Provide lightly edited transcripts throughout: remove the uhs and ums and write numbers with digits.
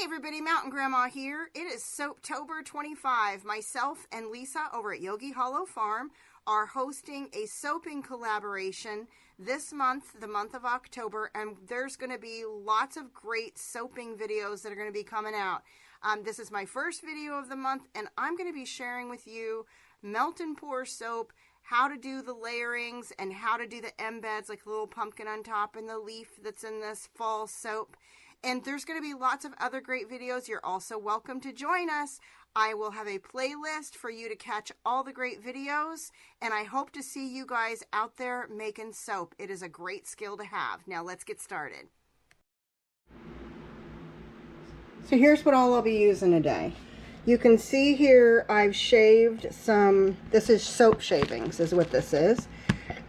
Everybody, Mountain Grandma here. It is Soaptober 25. Myself and Lisa over at Yogi Hollow Farm are hosting a soaping collaboration this month, the month of October, and there's going to be lots of great soaping videos that are going to be coming out. This is my first video of the month, and I'm going to be sharing with you melt and pour soap, how to do the layerings, and how to do the embeds, like the little pumpkin on top and the leaf that's in this fall soap. And there's going to be lots of other great videos. You're also welcome to join us. I will have a playlist for you to catch all the great videos, and I hope to see you guys out there making soap. It is a great skill to have. Now let's get started. So here's what all I'll be using today. You can see here I've shaved some, this is soap shavings is what this is,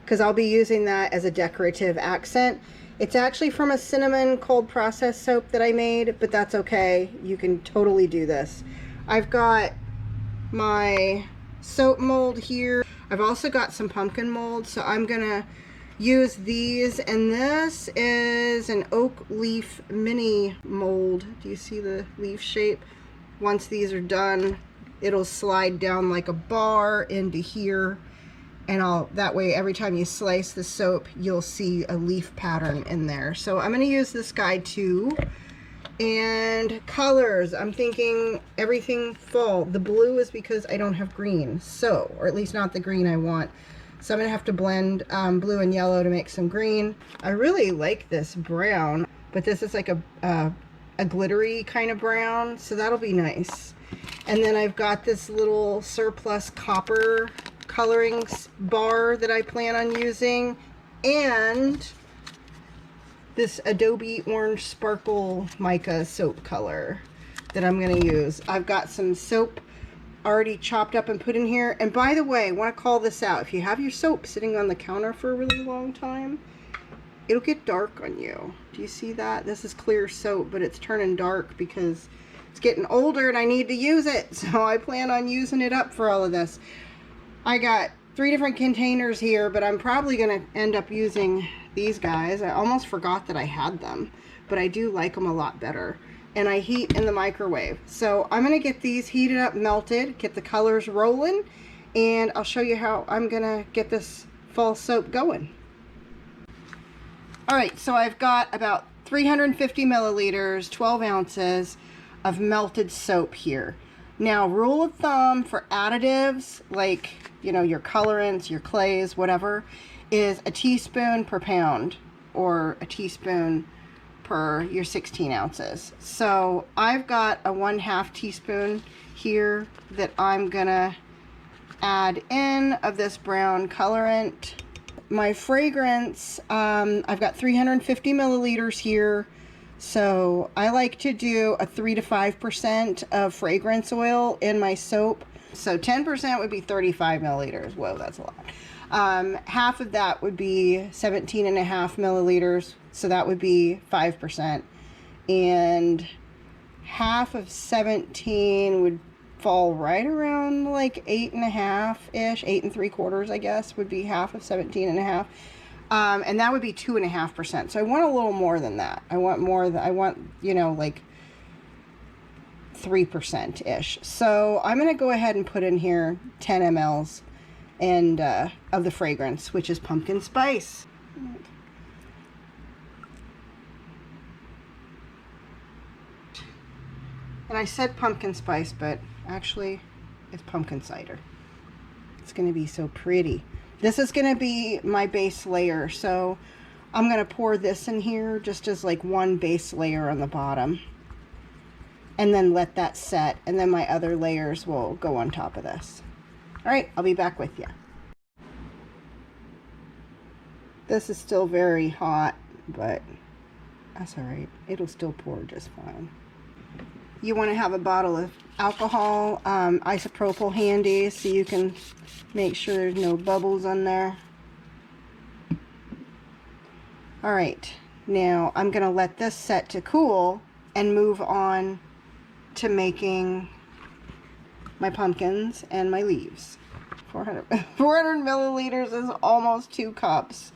because I'll be using that as a decorative accent. It's actually from a cinnamon cold process soap that I made, but that's okay. You can totally do this. I've got my soap mold here. I've also got some pumpkin mold, so I'm gonna use these, and this is an oak leaf mini mold. Do you see the leaf shape? Once these are done, it'll slide down like a bar into here. And that way every time you slice the soap, you'll see a leaf pattern in there. So I'm going to use this guy too. And colors, I'm thinking everything fall. The blue is because I don't have green, so, or at least not the green I want. So I'm going to have to blend blue and yellow to make some green. I really like this brown, but this is like a glittery kind of brown, so that'll be nice. And then I've got this little surplus copper coloring bar that I plan on using, and this Adobe Orange Sparkle Mica soap color that I'm going to use. I've got some soap already chopped up and put in here. And by the way, I want to call this out. If you have your soap sitting on the counter for a really long time, it'll get dark on you. Do you see that? This is clear soap, but it's turning dark because it's getting older and I need to use it. So I plan on using it up for all of this. I got 3 different containers here, but I'm probably going to end up using these guys. I almost forgot that I had them, but I do like them a lot better. And I heat in the microwave. So I'm going to get these heated up, melted, get the colors rolling, and I'll show you how I'm going to get this fall soap going. Alright, so I've got about 350 milliliters, 12 ounces of melted soap here. Now, rule of thumb for additives, like, you know, your colorants, your clays, whatever, is a teaspoon per pound, or a teaspoon per your 16 ounces. So I've got a 1/2 teaspoon here that I'm gonna add in of this brown colorant. My fragrance, I've got 350 milliliters here. So I like to do a 3 to 5% of fragrance oil in my soap. So 10% would be 35 milliliters. Whoa, that's a lot. Half of that would be 17.5 milliliters. So that would be 5%. And half of 17 would fall right around like 8.5-ish, 8 3/4, I guess, would be half of 17.5. And that would be 2.5%. So I want a little more than that. I want more than, I want, you know, like 3%-ish. So I'm going to go ahead and put in here 10 mLs and of the fragrance, which is pumpkin spice. And I said pumpkin spice, but actually it's pumpkin cider. It's going to be so pretty. This is going to be my base layer, so I'm going to pour this in here just as like one base layer on the bottom. And then let that set, and then my other layers will go on top of this. Alright, I'll be back with you. This is still very hot, but that's alright. It'll still pour just fine. You want to have a bottle of alcohol, isopropyl handy, so you can make sure there's no bubbles on there. Alright, now I'm going to let this set to cool and move on to making my pumpkins and my leaves. 400 milliliters is almost 2 cups.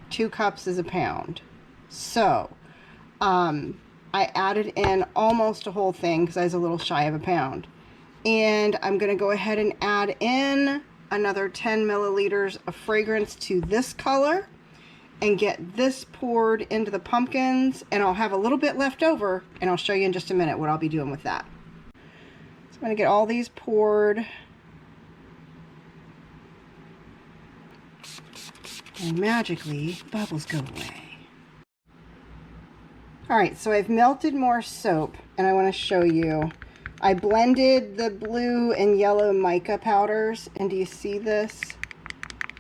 2 cups is a pound. So, I added in almost a whole thing because I was a little shy of a pound. And I'm going to go ahead and add in another 10 milliliters of fragrance to this color and get this poured into the pumpkins, and I'll have a little bit left over, and I'll show you in just a minute what I'll be doing with that. So I'm going to get all these poured. And magically, bubbles go away. Alright, so I've melted more soap, and I want to show you. I blended the blue and yellow mica powders, and do you see this?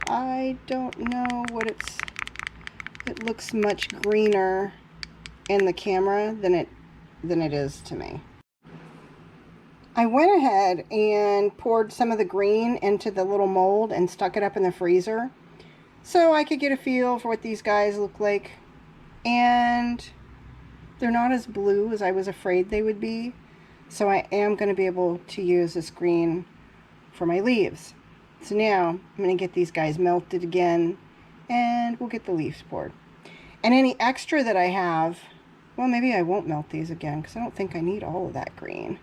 I don't know what it looks much greener in the camera than it is to me. I went ahead and poured some of the green into the little mold and stuck it up in the freezer so I could get a feel for what these guys look like. And they're not as blue as I was afraid they would be, so I am going to be able to use this green for my leaves. So now I'm going to get these guys melted again, and we'll get the leaves poured. And any extra that I have, well, maybe I won't melt these again because I don't think I need all of that green.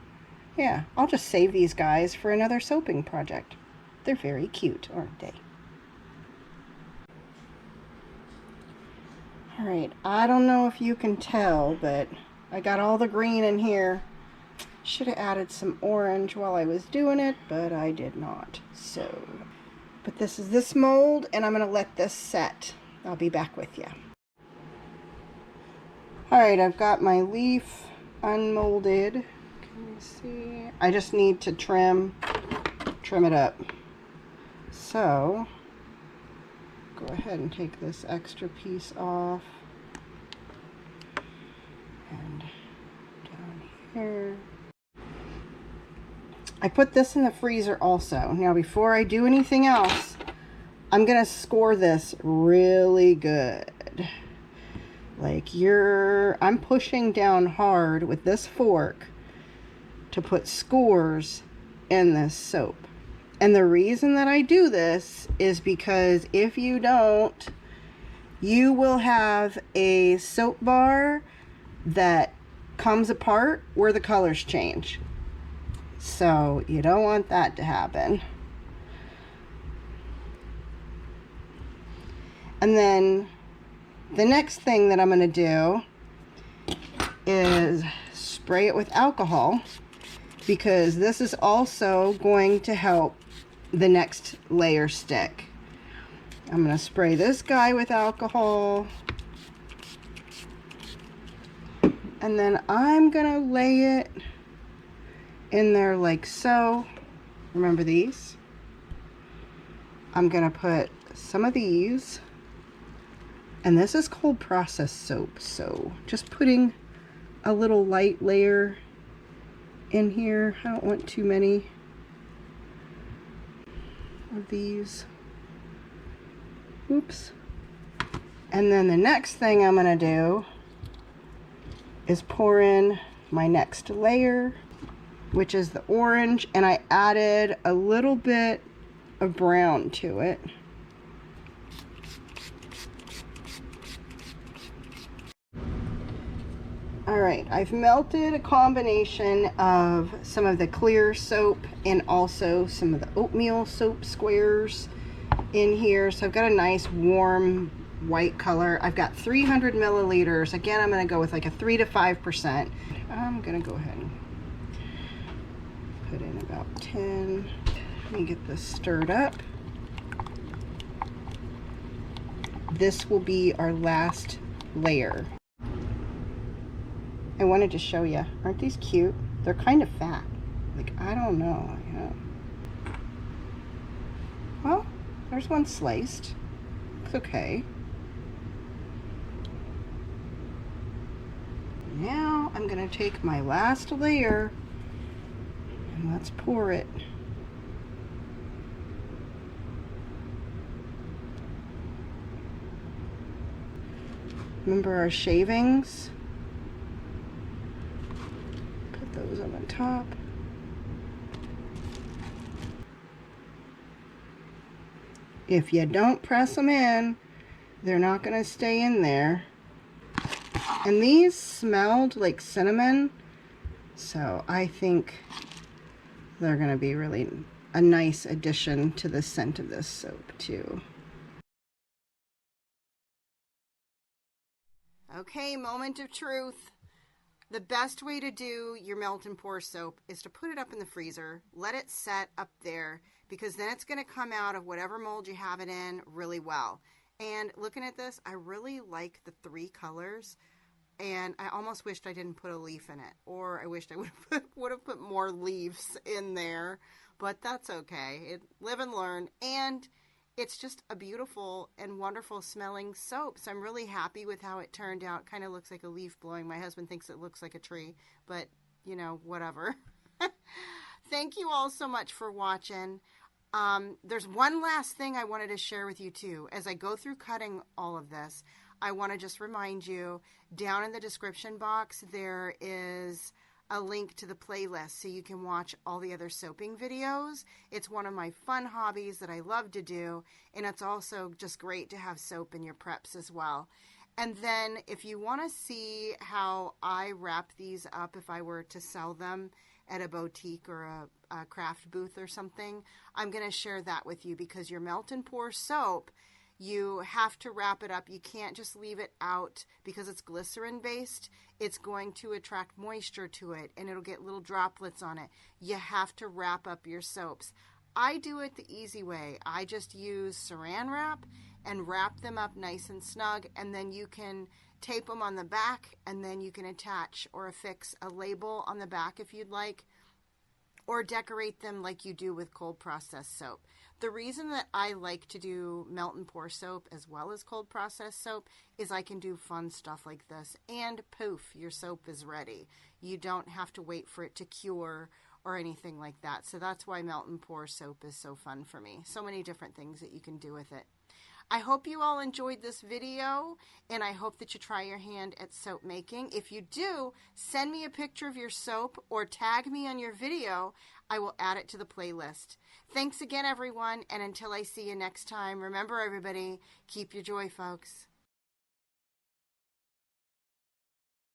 Yeah, I'll just save these guys for another soaping project. They're very cute, aren't they? Alright, I don't know if you can tell, but I got all the green in here. Should have added some orange while I was doing it, but I did not. But this is this mold, and I'm going to let this set. I'll be back with you. Alright, I've got my leaf unmolded. Can you see? I just need to trim it up. So, go ahead and take this extra piece off. And down here. I put this in the freezer also. Now, before I do anything else, I'm going to score this really good. Like I'm pushing down hard with this fork to put scores in this soap. And the reason that I do this is because if you don't, you will have a soap bar that comes apart where the colors change. So you don't want that to happen. And then the next thing that I'm going to do is spray it with alcohol, because this is also going to help the next layer stick. I'm going to spray this guy with alcohol, and then I'm going to lay it in there like so. Remember these? I'm going to put some of these. And this is cold processed soap, so just putting a little light layer in here. I don't want too many of these. Oops. And then the next thing I'm going to do is pour in my next layer, which is the orange, and I added a little bit of brown to it. Alright, I've melted a combination of some of the clear soap and also some of the oatmeal soap squares in here. So I've got a nice warm white color. I've got 300 milliliters. Again, I'm going to go with like a 3 to 5%. I'm going to go ahead and put in about 10. Let me get this stirred up. This will be our last layer. I wanted to show you. Aren't these cute? They're kind of fat. Like, I don't know. Yeah. Well, there's one sliced. It's okay. Now I'm going to take my last layer and let's pour it. Remember our shavings? Those on the top. If you don't press them in, they're not going to stay in there. And these smelled like cinnamon, so I think they're going to be really a nice addition to the scent of this soap too. Okay, moment of truth. The best way to do your melt and pour soap is to put it up in the freezer, let it set up there, because then it's going to come out of whatever mold you have it in really well. And looking at this, I really like the 3 colors, and I almost wished I didn't put a leaf in it, or I wished I would have put more leaves in there, but that's okay. Live and learn, and it's just a beautiful and wonderful smelling soap. So I'm really happy with how it turned out. Kind of looks like a leaf blowing. My husband thinks it looks like a tree, but you know, whatever. Thank you all so much for watching. There's one last thing I wanted to share with you too. As I go through cutting all of this, I want to just remind you, down in the description box, there is a link to the playlist so you can watch all the other soaping videos. It's one of my fun hobbies that I love to do, and it's also just great to have soap in your preps as well. And then if you want to see how I wrap these up if I were to sell them at a boutique or a craft booth or something, I'm going to share that with you, because your melt and pour soap, you have to wrap it up. You can't just leave it out because it's glycerin based. It's going to attract moisture to it and it'll get little droplets on it. You have to wrap up your soaps. I do it the easy way. I just use saran wrap and wrap them up nice and snug, and then you can tape them on the back, and then you can attach or affix a label on the back if you'd like, or decorate them like you do with cold processed soap. The reason that I like to do melt and pour soap as well as cold processed soap is I can do fun stuff like this, and poof, your soap is ready. You don't have to wait for it to cure or anything like that. So that's why melt and pour soap is so fun for me. So many different things that you can do with it. I hope you all enjoyed this video, and I hope that you try your hand at soap making. If you do, send me a picture of your soap or tag me on your video. I will add it to the playlist. Thanks again, everyone, and until I see you next time, remember, everybody, keep your joy, folks.